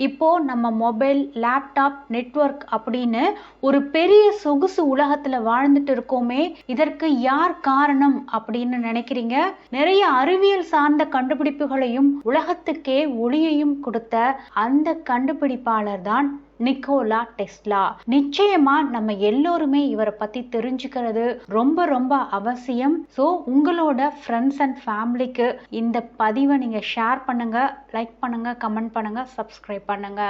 இப்போ நம்ம mobile, laptop, network அப்படின்னு ஒரு பெரிய சொகுசு உலகத்துல வாழ்ந்துட்டு இருக்கோமே, இதற்கு யார் காரணம் அப்படின்னு நினைக்கிறீங்க? நிறைய அறிவியல் சார்ந்த கண்டுபிடிப்புகளையும் உலகத்துக்கே ஒளியையும் கொடுத்த அந்த கண்டுபிடிப்பாளர் தான் நிக்கோலா டெஸ்லா. நிச்சயமா நம்ம எல்லோருமே இவரை பத்தி தெரிஞ்சுக்கிறது ரொம்ப ரொம்ப அவசியம். ஸோ உங்களோட ஃப்ரெண்ட்ஸ் அண்ட் ஃபேமிலிக்கு இந்த பதிவை நீங்க ஷேர் பண்ணுங்க, லைக் பண்ணுங்க, கமெண்ட் பண்ணுங்க, சப்ஸ்கிரைப் பண்ணுங்க.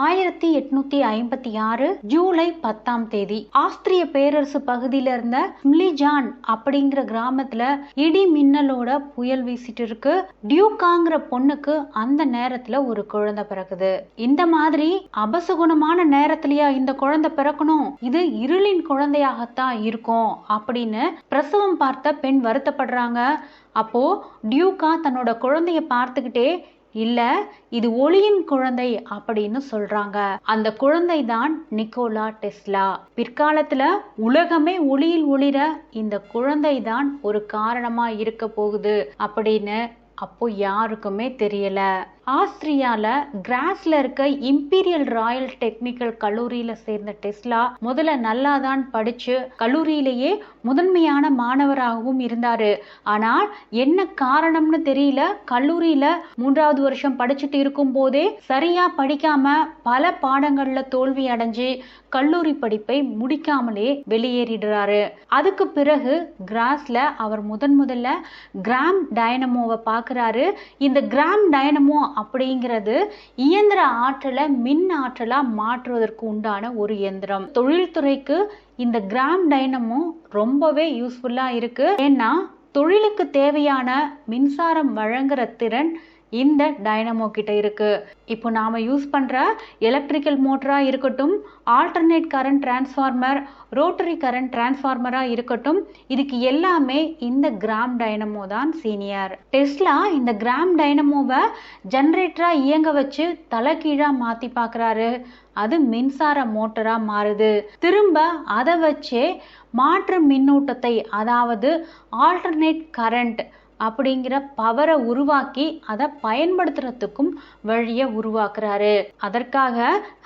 1856 ஜூலை 10 ஆஸ்திரிய பேரரசு பகுதியில இருந்த ஸ்மிலிஜான் அப்படிங்கிற கிராமத்துல இடி மின்னலோட புயல் வீசிட்டு இருக்கு. டியூகாங்கிற பொண்ணுக்கு அந்த நேரத்துல ஒரு குழந்தை பிறக்குது. இந்த மாதிரி அபசகுணமான நேரத்திலயா இந்த குழந்தை பிறக்கணும், இது இருளின் குழந்தையாகத்தான் இருக்கும் அப்படின்னு பிரசவம் பார்த்த பெண் வருத்தப்படுறாங்க. அப்போ டியூகா தன்னோட குழந்தைய பார்த்துக்கிட்டே, இல்ல இது ஒளியின் குழந்தை அப்படின்னு சொல்றாங்க. அந்த குழந்தை தான் நிக்கோலா டெஸ்லா. பிற்காலத்துல உலகமே ஒளியில் ஒளிர இந்த குழந்தை தான் ஒரு காரணமா இருக்க போகுது அப்படின்னு அப்போ யாருக்குமே தெரியல. ஆஸ்திரியால கிராஸ்ல இருக்க இம்பீரியல் ராயல் டெக்னிக்கல் கல்லூரியில சேர்ந்த டெஸ்லா முதல்ல நல்லா தான் படிச்சு கல்லூரியிலேயே முதன்மையான மாணவராகவும் இருந்தாரு. ஆனால் என்ன காரணம்னு தெரியல, கல்லூரியில 3வது வருஷம் படிச்சுட்டு இருக்கும் போதே சரியா படிக்காம பல பாடங்கள்ல தோல்வி அடைஞ்சு கல்லூரி படிப்பை முடிக்காமலே வெளியேறிடுறாரு. அதுக்கு பிறகு கிராஸ்ல அவர் முதல்ல கிராம் டைனமோவை பார்க்கிறாரு. இந்த கிராம் டைனமோ அப்படிங்கிறது இயந்திர ஆற்றலை மின் ஆற்றலா மாற்றுவதற்கு உண்டான ஒரு இயந்திரம். தொழில்துறைக்கு இந்த கிராம் டைனமோ ரொம்பவே யூஸ்ஃபுல்லா இருக்கு. ஏன்னா தொழிலுக்கு தேவையான மின்சாரம் வழங்குற திறன் இந்த டைனமோ கிட்ட இருக்கு. இப்போ நாம யூஸ் பண்ற எலக்ட்ரிக்கல் மோட்டரா இருக்கட்டும், alternate current transformer, rotary current டிரான்ஸ்ஃபார்மரா இருக்கட்டும், இதுக்கு எல்லாமே இந்த கிராம் டைனமோ தான் சீனியர். டெஸ்லா இந்த கிராம் டைனமோவை ஜெனரேட்டரா இயங்க வச்சு தலைகீழா மாத்தி பார்க்கறாரு. அது மின்சார மோட்டரா மாறுது. திரும்ப அதை வச்சே மாற்று மின்னூட்டத்தை, அதாவது ஆல்டர்னேட் கரண்ட் அப்படிங்கிற பவரை உருவாக்கி அதை பயன்படுத்துறதுக்கும் வழியை உருவாக்குறாரு. அதற்காக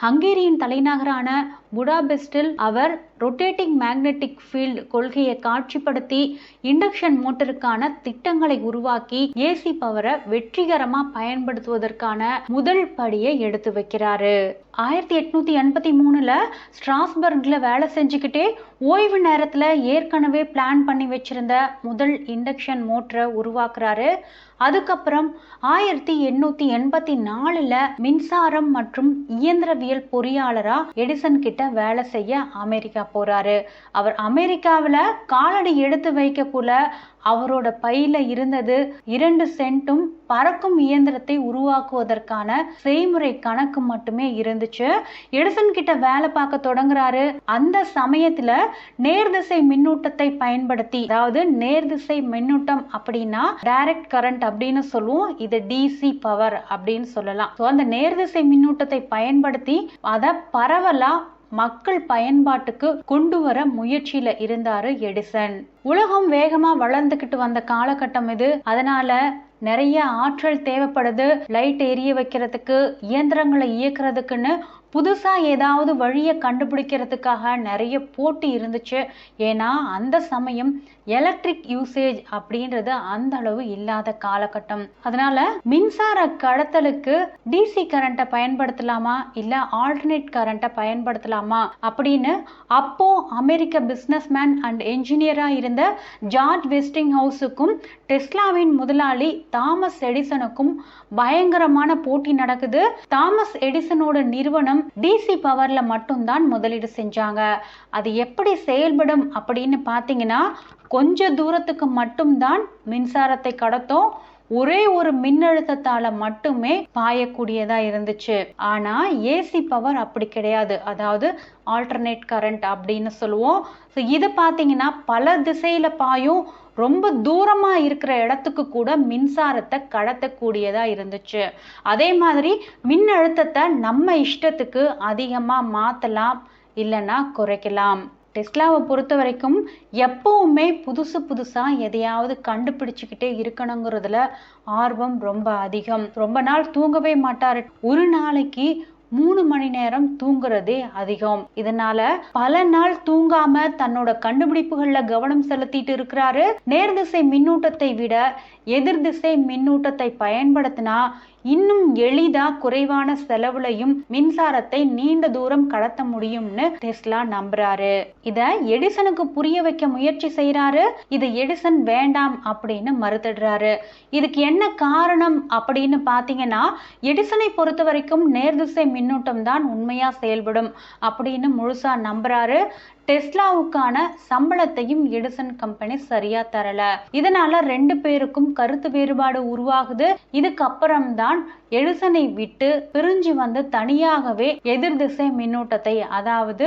ஹங்கேரியின் தலைநகரான புடாபெஸ்டில் அவர் ரொட்டேட்டிங் மேக்னெட்டிக் ஃபீல்ட் கொள்கையை காட்சிப்படுத்தி இண்டக்ஷன் மோட்டருக்கான திட்டங்களை உருவாக்கி ஏசி பவரை வெற்றிகரமா பயன்படுத்துவதற்கான முதல் படியை எடுத்து வைக்கிறாரு. 1883 ஸ்ட்ராஸ்பர்க்ல வேலை செஞ்சுக்கிட்டே ஓய்வு நேரத்துல ஏற்கனவே பிளான் பண்ணி வச்சிருந்த முதல் இண்டக்ஷன் மோட்டரை உருவாக்குறாரு. அதுக்கப்புறம் 1884 மின்சாரம் மற்றும் இயந்திரவியல் பொறியாளரா எடிசன் கிட்ட வேலை செய்ய அமெரிக்கா போறாரு. அவர் அமெரிக்காவில காலடி எடுத்து வைக்கக்குள்ள அவரோட பையில இருந்தது 2 சென்ட்டும் பறக்கும் இயந்திரத்தை உருவாக்குவதற்கான செய்முறை கணக்கு மட்டுமே இருந்துச்சு. எடிசன் கிட்ட வேலை பார்க்க தொடங்குறாரு. அந்த சமயத்துல நேர்திசை மின்னூட்டத்தை பயன்படுத்தி, அதாவது நேர்திசை மின்னூட்டம் அப்படின்னா டைரக்ட் கரண்ட் அப்படின்னு சொல்லுவோம், இது டிசி பவர் அப்படின்னு சொல்லலாம். அந்த நேர்திசை மின்னூட்டத்தை பயன்படுத்தி அதை பரவலா மக்கள் பயன்பாட்டுக்கு கொண்டு வர முயற்சியில இருந்தாரு எடிசன். உலகம் வேகமா வளர்ந்துகிட்டு வந்த காலகட்டம் இது. அதனால நிறைய ஆற்றல் தேவைப்படுது. லைட் எரிய வைக்கிறதுக்கு, இயந்திரங்களை இயக்குறதுக்குன்னு புதுசா ஏதாவது வழியை கண்டுபிடிக்கிறதுக்காக நிறைய போட்டி இருந்துச்சு. ஏன்னா அந்த சமயம் எலக்ட்ரிக் யூசேஜ் அப்படின்றது அந்த அளவு இல்லாத காலகட்டம். அதனால மின்சார கடத்தலுக்கு டிசி கரண்ட்டை பயன்படுத்தலாமா இல்ல ஆல்டர்னேட் கரண்ட்டை பயன்படுத்தலாமா அப்படின்னு அப்போ அமெரிக்க பிசினஸ்மேன் அண்ட் என்ஜினியரா இருந்த ஜார்ஜ் வெஸ்டிங் ஹவுஸுக்கும் டெஸ்லாவின் முதலாளி தாமஸ் எடிசனுக்கும் பயங்கரமான போட்டி நடக்குது. தாமஸ் எடிசனோட நிறுவனம் டிசி பவர்ல மட்டும்தான் முதலீடு செஞ்சாங்க. அது எப்படி செயல்படும் அப்படின்னு பாத்தீங்கன்னா, கொஞ்ச தூரத்துக்கு மட்டும்தான் மின்சாரத்தை கடத்தும். ஒரே ஒரு மின்னழுத்தத்தால மட்டுமே பாயக்கூடியதா இருந்துச்சு. ஆனா ஏசி பவர் அப்படி கிடையாது. அதாவது ஆல்டர்னேட் கரண்ட் அப்படின்னு சொல்லுவோம். இது பாத்தீங்கன்னா பல திசையில பாயும், ரொம்ப தூரமா இருக்கிற இடத்துக்கு கூட மின்சாரத்தை கடத்தக்கூடியதா இருந்துச்சு. அதே மாதிரி மின் அழுத்தத்தை நம்ம இஷ்டத்துக்கு அதிகமா மாத்தலாம், இல்லைன்னா குறைக்கலாம். டெஸ்லாவை பொறுத்த வரைக்கும் எப்பவுமே புதுசா எதையாவது கண்டுபிடிச்சுக்கிட்டே இருக்கணுங்கிறதுல ஆர்வம் ரொம்ப அதிகம். ரொம்ப நாள் தூங்கவே மாட்டாரு. ஒரு நாளைக்கு 3 மணி நேரம் தூங்குறதே அதிகம். இதனால பல நாள் தூங்காம தன்னோட கண்டுபிடிப்புகள்ல கவனம் செலுத்திட்டு இருக்கிறாரு. நேர்திசை மின்னூட்டத்தை விட எதிர்திசை மின்னூட்டத்தை பயன்படுத்தினா இன்னும் எளிதா குறைவான செலவுலையும் மின்சாரத்தை நீண்ட தூரம் கடத்த முடியும்னு டெஸ்லா நம்புறாரு. இத எடிசனுக்கு புரிய வைக்க முயற்சி செய்யறாரு. இது எடிசன் வேண்டாம் அப்படின்னு மறுத்துடுறாரு. இதுக்கு என்ன காரணம் அப்படின்னு பாத்தீங்கன்னா, எடிசனை பொறுத்த வரைக்கும் நேர்திசை மின்னூட்டம் தான் உண்மையா செயல்படும் அப்படின்னு முழுசா நம்புறாரு. டெஸ்லாவுக்கான சம்பளத்தையும் எடிசன் கம்பெனி சரியா தரல. இதனால 2 பேருக்கும் கருத்து வேறுபாடு உருவாகுது. இதுக்கப்புறம் தான் எடிசனை விட்டு பிரிஞ்சு வந்து தனியாகவே எதிர் திசை மின்னூட்டத்தை, அதாவது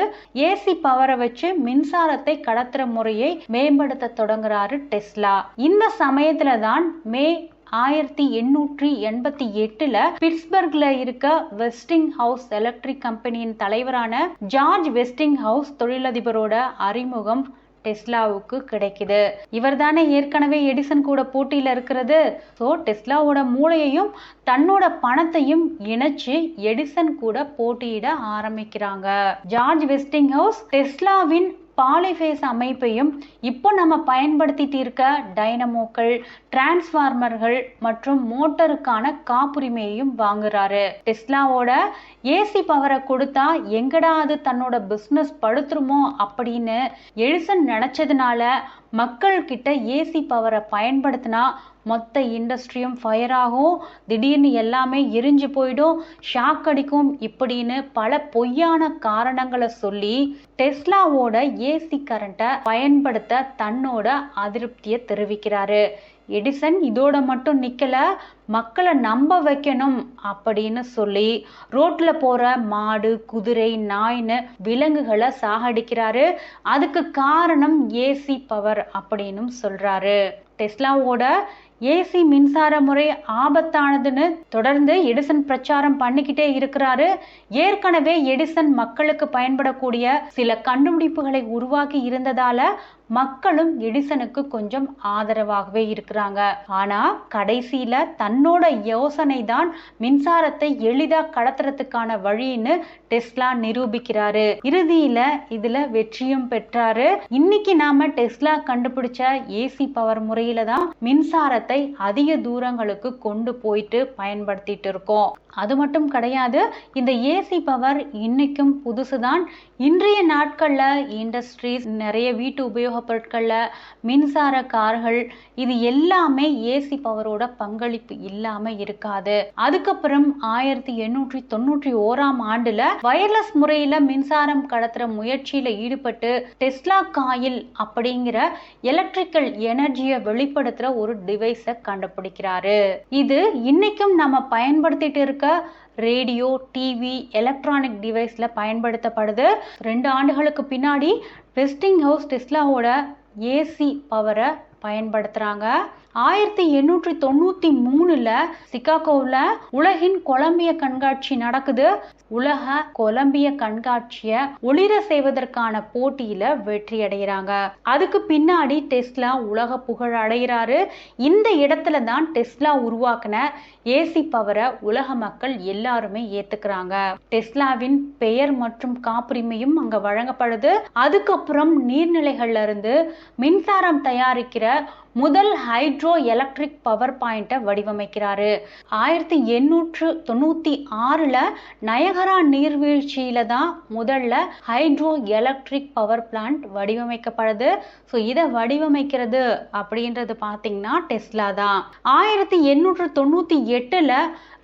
ஏசி பவரை வச்சு மின்சாரத்தை கடத்துற முறையை மேம்படுத்த தொடங்குறாரு டெஸ்லா. இந்த சமயத்துல தான் மே 1888 பிட்ஸ்பர்க்ல இருக்க வெஸ்டிங் ஹவுஸ் எலக்ட்ரிக் கம்பெனியின் தலைவரான ஜார்ஜ் வெஸ்டிங் ஹவுஸ் தொழிலதிபரோட அறிமுகம் டெஸ்லாவுக்கு கிடைக்குது. இவர் தானே ஏற்கனவே எடிசன் கூட போட்டியில இருக்கிறது. சோ டெஸ்லாவோட மூளையையும் தன்னோட பணத்தையும் இணைச்சு எடிசன் கூட போட்டியிட ஆரம்பிக்கிறாங்க. ஜார்ஜ் வெஸ்டிங் ஹவுஸ் டெஸ்லாவின் பாலிஃபேஸ் அமைப்பையும் இப்போ நம்ம பயன்படுத்திட்டு இருக்க டைனமோக்கள், டிரான்ஸ்ஃபார்மர்கள் மற்றும் மோட்டருக்கான காப்புரிமையையும் வாங்குறாரு. டெஸ்லாவோட ஏசி பவரை கொடுத்தா எங்கடா அது தன்னோட பிசினஸ் படுத்துருமோ அப்படின்னு எடிசன் நினைச்சதுனால மக்கள் கிட்ட ஏசி பவரை பயன்படுத்தினா மொத்த இண்டஸ்ட்ரியும் ஃபயர் ஆகும், திடீர்னு எல்லாமே எரிஞ்சு போயிடும், ஷாக் அடிக்கும் இப்படின்னு பல பொய்யான காரணங்களை சொல்லி டெஸ்லாவோட ஏசி கரண்ட்டை பயன்படுத்த தன்னோட அதிருப்தியை தெரிவிக்கிறாரு. எடிசன் இதோட மட்டும் நிக்கல, மக்களை நம்ப வைக்கணும் அப்படின்னு சொல்லி ரோட்ல போற மாடு, குதிரை, நாய்னு விலங்குகளை சாகடிக்கிறாரு. அதுக்கு காரணம் ஏசி பவர் அப்படின்னு சொல்றாரு. டெஸ்லாவோட ஏசி மின்சார முறை ஆபத்தானதுன்னு தொடர்ந்து எடிசன் பிரச்சாரம் பண்ணிக்கிட்டே இருக்கிறாரு. ஏற்கனவே எடிசன் மக்களுக்கு பயன்படக்கூடிய சில கண்டுபிடிப்புகளை உருவாக்கி இருந்ததால மக்களும் எடிசனுக்கு கொஞ்சம் ஆதரவாகவே இருக்கிறாங்க. ஆனா கடைசியில தன்னோட யோசனை தான் மின்சாரத்தை எளிதா கடத்துறதுக்கான வழின்னு டெஸ்லா நிரூபிக்கிறாரு. இறுதியில இதுல வெற்றியும் பெற்றாரு. இன்னைக்கு நாம டெஸ்லா கண்டுபிடிச்ச ஏசி பவர் முறையில தான் மின்சாரத்தை அதிக தூரங்களுக்கு கொண்டு போயிட்டு பயன்படுத்திட்டு இருக்கோம். அது மட்டும் கிடையாது, இந்த ஏசி பவர் இன்னைக்கும் புதுசுதான். இன்றைய நாட்கள்ல இண்டஸ்ட்ரீஸ், நிறைய வீட்டு உபயோக பொருட்கள்ல மின்சார கார்கள், இது எல்லாமே ஏசி பவரோட பங்களிப்பு இல்லாம இருக்காது. அதுக்கப்புறம் 1891ஆம் ஆண்டுல வயர்லெஸ் முறையில மின்சாரம் கடத்துற முயற்சியில ஈடுபட்டு டெஸ்லா காயில் அப்படிங்கிற எலக்ட்ரிக்கல் எனர்ஜியை வெளிப்படுத்துற ஒரு டிவைஸை கண்டுபிடிக்கிறாரு. இது இன்னைக்கும் நம்ம பயன்படுத்திட்டு இருக்க ரேடியோ, டிவி, எலக்ட்ரானிக் டிவைஸ்ல பயன்படுத்தப்படுது. 2 ஆண்டுகளுக்கு பின்னாடி வெஸ்டிங் ஹவுஸ் டெஸ்லாவோட ஏசி பவரை பயன்படுத்துறாங்க. 1893ல சிகாகோவில் உலகின் கொலம்பிய கண்காட்சி நடக்குது. உலக கொலம்பிய கண்காட்சியை ஒளிர செய்வதற்கான போட்டியில வெற்றி அடைகிறாங்க. அதுக்கு பின்னாடி டெஸ்லா உலக புகழ் அடைகிறாரு. இந்த இடத்துல தான் டெஸ்லா உருவாக்குன ஏசி பவரை உலக மக்கள் எல்லாருமே ஏத்துக்கிறாங்க. டெஸ்லாவின் பெயர் மற்றும் காப்புரிமையும் அங்க வழங்கப்படுது. அதுக்கப்புறம் நீர்நிலைகள்ல இருந்து மின்சாரம் தயாரிக்கிற முதல் ஹைட்ரோ எலக்ட்ரிக் பவர் பாயிண்ட வடிவமைக்கிறாரு. 1896ல நயகரா நீர்வீழ்ச்சியில தான் முதல்ல ஹைட்ரோ எலக்ட்ரிக் பவர் பிளான்ட் வடிவமைக்கப்படுது. ஸோ இதை வடிவமைக்கிறது அப்படின்றது பார்த்தீங்கன்னா டெஸ்லா தான். 1898ல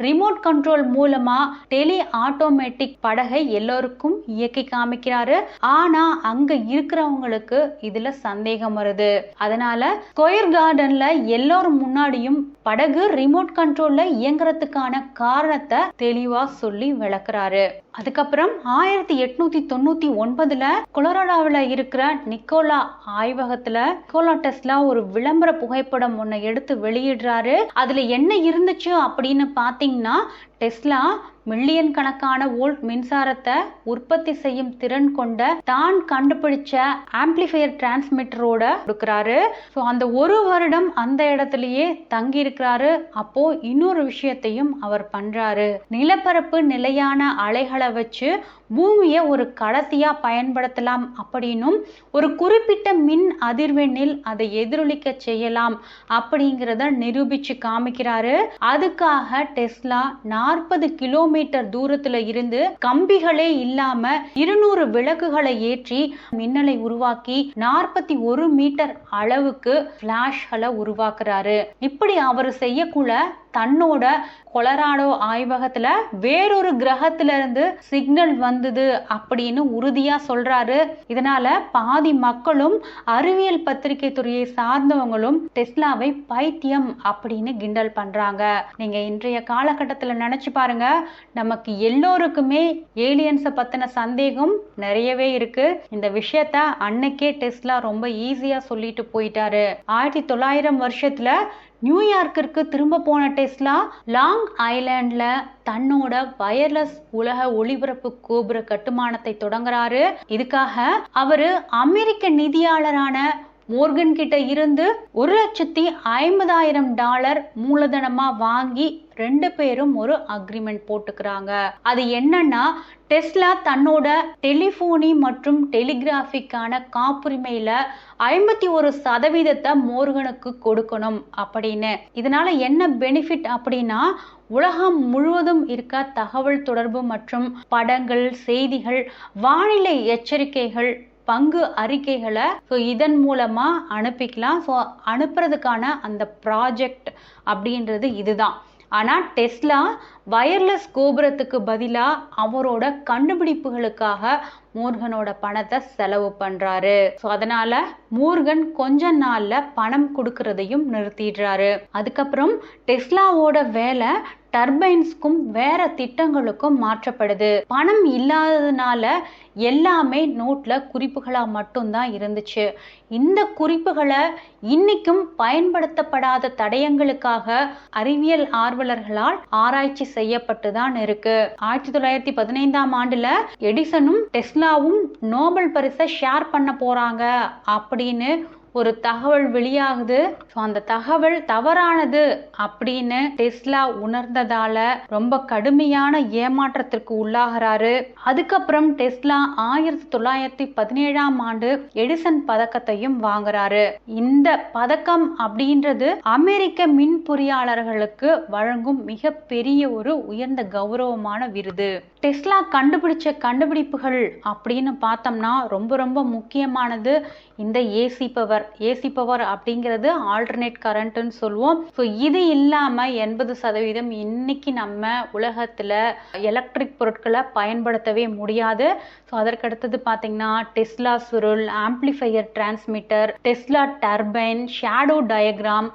ரிமோட் கண்ட்ரோல் மூலமா டெலி ஆட்டோமேட்டிக் படகை எல்லோருக்கும் இயக்கி காமிக்கிறாரு. ஆனா அங்க இருக்கிறவங்களுக்கு இதுல சந்தேகம் வருது. அதனால ஸ்கொயர் ஃபயர் கார்டன்ல எல்லாரும் முன்னாடியும் படகு ரிமோட் கண்ட்ரோல்ல இயங்குறதுக்கான காரணத்தை தெளிவா சொல்லி விளக்குறாரு. அதுக்கப்புறம் 1899 கொலராடோவில் இருக்கிற நிக்கோலா ஆய்வகத்துல நிக்கோலா டெஸ்லா ஒரு விளம்பர புகைப்படம் ஒன்னை எடுத்து வெளியிடுறாரு. அதுல என்ன இருந்துச்சு அப்படின்னு பாத்தீங்கன்னா, டெஸ்லா மில்லியன் கணக்கான வோல்ட் மின்சாரத்தை உற்பத்தி செய்யும் திறன் கொண்ட தான் கண்டுபிடிச்ச ஆம்பிளிஃபையர் டிரான்ஸ்மிட்டரோட கொடுக்கிறாரு. ஸோ அந்த ஒரு வருடம் அந்த இடத்துலயே தங்கி இருக்கிறாரு. அப்போ இன்னொரு விஷயத்தையும் அவர் பண்றாரு. நிலப்பரப்பு நிலையான அலைகளை வச்சு பூமியை ஒரு கடத்தியா பயன்படுத்தலாம் அப்படின்னும் ஒரு குறிப்பிட்ட மின் அதிர்வெண்ணில் அதை எதிரொலிக்க செய்யலாம் அப்படிங்கிறத நிரூபிச்சு காமிக்கிறாரு. அதுக்காக டெஸ்லா 40 கிலோமீட்டர் தூரத்துல இருந்து கம்பிகளே இல்லாம 200 விளக்குகளை ஏற்றி மின்னலை உருவாக்கி 41 மீட்டர் அளவுக்கு பிளாஷ்களை உருவாக்குறாரு. இப்படி அவர் செய்யக்குள்ள தன்னோட கொலராடோ ஆய்வகத்துல வேறொரு கிரகத்துல இருந்து சிக்னல் வந்தது அப்படின்னு உறுதியா சொல்றாரு. இதனால பாதி மக்களும் அறிவியல் பத்திரிகை துறையை சார்ந்தவங்களும் டெஸ்லாவை பைத்தியம் அப்படின்னு கிண்டல் பண்றாங்க. நீங்க இன்றைய காலகட்டத்துல நினைச்சு பாருங்க, நமக்கு எல்லோருக்குமே ஏலியன்ஸை பத்தின சந்தேகம் நிறையவே இருக்கு. இந்த விஷயத்த அன்னைக்கே டெஸ்லா ரொம்ப ஈஸியா சொல்லிட்டு போயிட்டாரு. 1900 வருஷத்துல நியூயார்க்கிற்கு திரும்ப போன டெஸ்லா லாங் ஐலாண்ட்ல தன்னோட வயர்லெஸ் உலக ஒளிபரப்பு கோபுர கட்டுமானத்தை தொடங்குறாரு. இதுக்காக அவரு அமெரிக்க நிதியாளரான மோர்கன் கிட்ட இருந்து $1,50,000 மூலதனமா வாங்கி 2 பேரும் ஒரு அக்ரிமெண்ட் போட்டுக்கிறாங்க. அது என்னன்னா, டெஸ்லா தன்னோட டெலிபோனி மற்றும் டெலிகிராஃபிக்கான காப்புரிமையில 51% மோர்கனுக்கு கொடுக்கணும் அப்படின்னு. இதனால என்ன பெனிஃபிட் அப்படின்னா, உலகம் முழுவதும் இருக்க தகவல் தொடர்பு மற்றும் படங்கள், செய்திகள், வானிலை எச்சரிக்கைகள், பங்கு அறிக்கைகளை இதன் மூலமா அனுப்பிக்கலாம். ஸோ அனுப்புறதுக்கான அந்த ப்ராஜெக்ட் அப்படின்றது இதுதான். ஆனா டெஸ்லா வயர்லெஸ் கோபுரத்துக்கு பதிலா அவரோட கண்டுபிடிப்புகளுக்காக மோர்கனோட பணத்தை செலவு பண்றாரு. ஸோ அதனால மோர்கன் கொஞ்ச நாள்ல பணம் கொடுக்கறதையும் நிறுத்திடுறாரு. அதுக்கப்புறம் டெஸ்லாவோட வேலை டர்பைன்ஸ்க்கும் வேற திட்டங்களுக்கும் மாற்றப்படுது. பணம் இல்லாததுனால எல்லாமே நோட்ல குறிப்புகளா மட்டும்தான் இருந்துச்சு. இந்த குறிப்புகளை இன்னைக்கும் பயன்படுத்தப்படாத தடயங்களுக்காக அறிவியல் ஆர்வலர்களால் ஆராய்ச்சி செய்யப்பட்டுதான் இருக்கு. 1915 எடிசனும் டெஸ்லாவும் நோபல் பரிசை ஷேர் பண்ண போறாங்க அப்படின்னு ஒரு தகவல் வெளியாகுது. அந்த தகவல் தவறானது அப்படின்னு டெஸ்லா உணர்ந்ததால ரொம்ப கடுமையான ஏமாற்றத்திற்கு உள்ளாகிறாரு. அதுக்கப்புறம் டெஸ்லா 1917 எடிசன் பதக்கத்தையும் வாங்குறாரு. இந்த பதக்கம் அப்படின்றது அமெரிக்க மின் பொறியாளர்களுக்கு வழங்கும் மிக பெரிய ஒரு உயர்ந்த கௌரவமான விருது. டெஸ்லா கண்டுபிடிச்ச கண்டுபிடிப்புகள் அப்படின்னு பார்த்தோம்னா ரொம்ப ரொம்ப முக்கியமானது இந்த ஏசி பவர் அப்படிங்கிறது ஆல்டர்னேட் கரண்ட்னு சொல்லுவோம். ஸோ இது இல்லாம 80% இன்னைக்கு நம்ம உலகத்துல எலக்ட்ரிக் பொருட்களை பயன்படுத்தவே முடியாது. ஸோ அதற்கடுத்தது பார்த்தீங்கன்னா டெஸ்லா சுருள், amplifier transmitter, Tesla turbine, shadow diagram,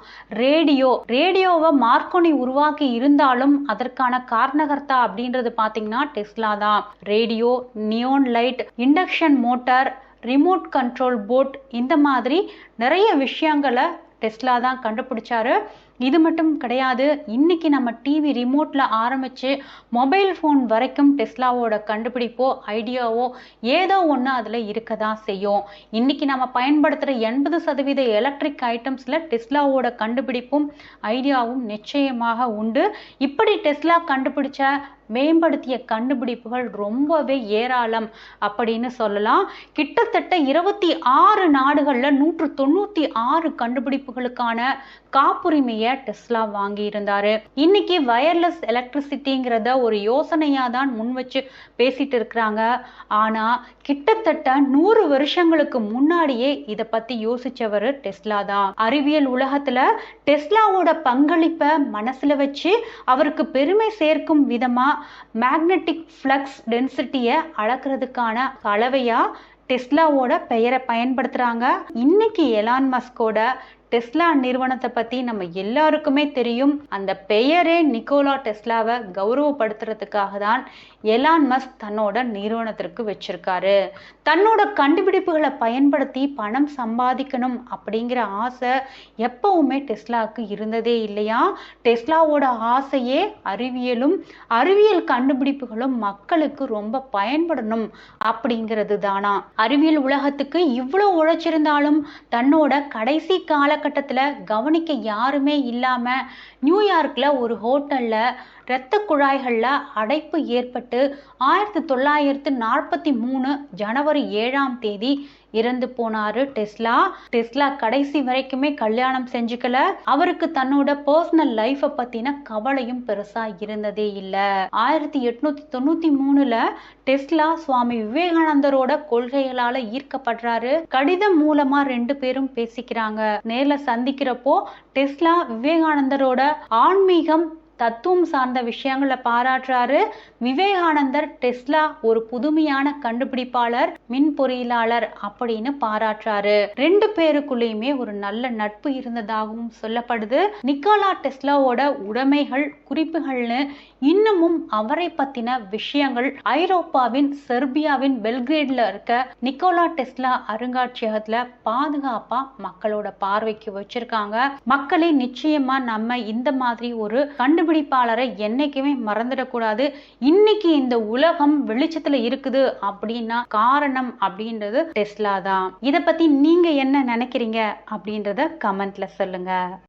ரேடியோவை மார்க்கோனி உருவாக்கி இருந்தாலும் அதற்கான காரணகர்த்தா அப்படின்றது பார்த்தீங்கன்னா டெஸ்லா தான். Radio, neon light, induction motor, remote control boat, இந்த மாதிரி நிறைய விஷயங்களை டெஸ்லா தான் கண்டுபிடிச்சாரு. இது மட்டும் கிடையாது, இன்னைக்கு நம்ம டிவி ரிமோட்ல ஆரம்பிச்சு மொபைல் போன் வரைக்கும் டெஸ்லாவோட கண்டுபிடிப்போ ஐடியாவோ ஏதோ ஒன்று அதுல இருக்கதான் செய்யும். இன்னைக்கு நம்ம பயன்படுத்துற 80% எலக்ட்ரிக் ஐட்டம்ஸ்ல டெஸ்லாவோட கண்டுபிடிப்பும் ஐடியாவும் நிச்சயமாக உண்டு. இப்படி டெஸ்லா கண்டுபிடிச்ச மேம்படுத்திய கண்டுபிடிப்புகள் ரொம்பவே ஏராளம் அப்படின்னு சொல்லலாம். கிட்டத்தட்ட 26 நாடுகள்ல 196 கண்டுபிடிப்புகளுக்கான காப்புரிமையை டெஸ்லா வாங்கி இருந்தாரு. இன்னைக்கு வயர்லெஸ் எலக்ட்ரிசிட்டிங்கிறத ஒரு யோசனையா தான் முன் வச்சு பேசிட்டு இருக்கிறாங்க. ஆனா கிட்டத்தட்ட 100 வருஷங்களுக்கு முன்னாடியே இத பத்தி யோசிச்சவர் டெஸ்லா தான். அறிவியல் உலகத்துல டெஸ்லாவோட பங்களிப்பை மனசுல வச்சு அவருக்கு பெருமை சேர்க்கும் விதமா மேக்னெட்டிக் ஃப்ளக்ஸ் டென்சிட்டியை அளக்கிறதுக்கான அளவையா டெஸ்லாவோட பெயரை பயன்படுத்துறாங்க. இன்னைக்கு எலான் மஸ்கோட டெஸ்லா நிறுவனத்தை பத்தி நம்ம எல்லாருக்குமே தெரியும். அந்த பெயரே நிக்கோலா டெஸ்லாவை கௌரவப்படுத்துறதுக்காக தான் எலான் மஸ்க் தன்னோட நிறுவனத்திற்கு வச்சிருக்காரு. தன்னோட கண்டுபிடிப்புகளை பயன்படுத்தி பணம் சம்பாதிக்கணும் அப்படிங்கிற ஆசை எப்பவுமே டெஸ்லாவுக்கு இருந்ததே இல்லையா. டெஸ்லாவோட ஆசையே அறிவியல் கண்டுபிடிப்புகளும் மக்களுக்கு ரொம்ப பயன்படணும் அப்படிங்கிறது தானா. அறிவியல் உலகத்துக்கு இவ்வளவு உழைச்சிருந்தாலும் தன்னோட கடைசி காலகட்டத்துல கவனிக்க யாருமே இல்லாம நியூயார்க்ல ஒரு ஹோட்டல்ல இரத்த குழாய்கள்ல அடைப்பு ஏற்பட்டு 1943 ஜனவரி 7 இறந்து போனாரு டெஸ்லா கடைசி வரைக்குமே கல்யாணம் செஞ்சுக்கல. அவருக்கு தன்னோட பர்சனல் லைஃப பத்தின கவலையும் பெருசா இருந்ததே இல்ல. 1893 டெஸ்லா சுவாமி விவேகானந்தரோட கொள்கைகளால ஈர்க்கப்படுறாரு. கடிதம் மூலமா 2 பேரும் பேசிக்கிறாங்க. நேர்ல சந்திக்கிறப்போ டெஸ்லா விவேகானந்தரோட ஆன்மீகம் தத்துவம் சார்ந்த விஷயங்களை பாராட்டுறாரு. விவேகானந்தர் டெஸ்லா ஒரு புதுமையான கண்டுபிடிப்பாளர், மின் பொறியியலாளர் அப்படின்னு பாராட்டுறாரு. 2 பேருக்குள்ளேயுமே ஒரு நல்ல நட்பு இருந்ததாகவும் சொல்லப்படுது. நிக்கோலா டெஸ்லாவோட உடைமைகள், குறிப்புகள்னு இன்னமும் அவரை பத்தின விஷயங்கள் ஐரோப்பாவின் செர்பியாவின் பெல்கிரேட்ல இருக்க நிக்கோலா டெஸ்லா அருங்காட்சியகத்துல பாதுகாப்பா மக்களோட பார்வைக்கு வச்சிருக்காங்க. மக்களே நிச்சயமா நம்ம இந்த மாதிரி ஒரு கண்டுபிடிப்பாளரை என்னைக்குமே மறந்துடக்கூடாது. இன்னைக்கு இந்த உலகம் வெளிச்சத்துல இருக்குது அப்படின்னா காரணம் அப்படின்றது டெஸ்லா தான். இத பத்தி நீங்க என்ன நினைக்கிறீங்க அப்படின்றத கமெண்ட்ல சொல்லுங்க.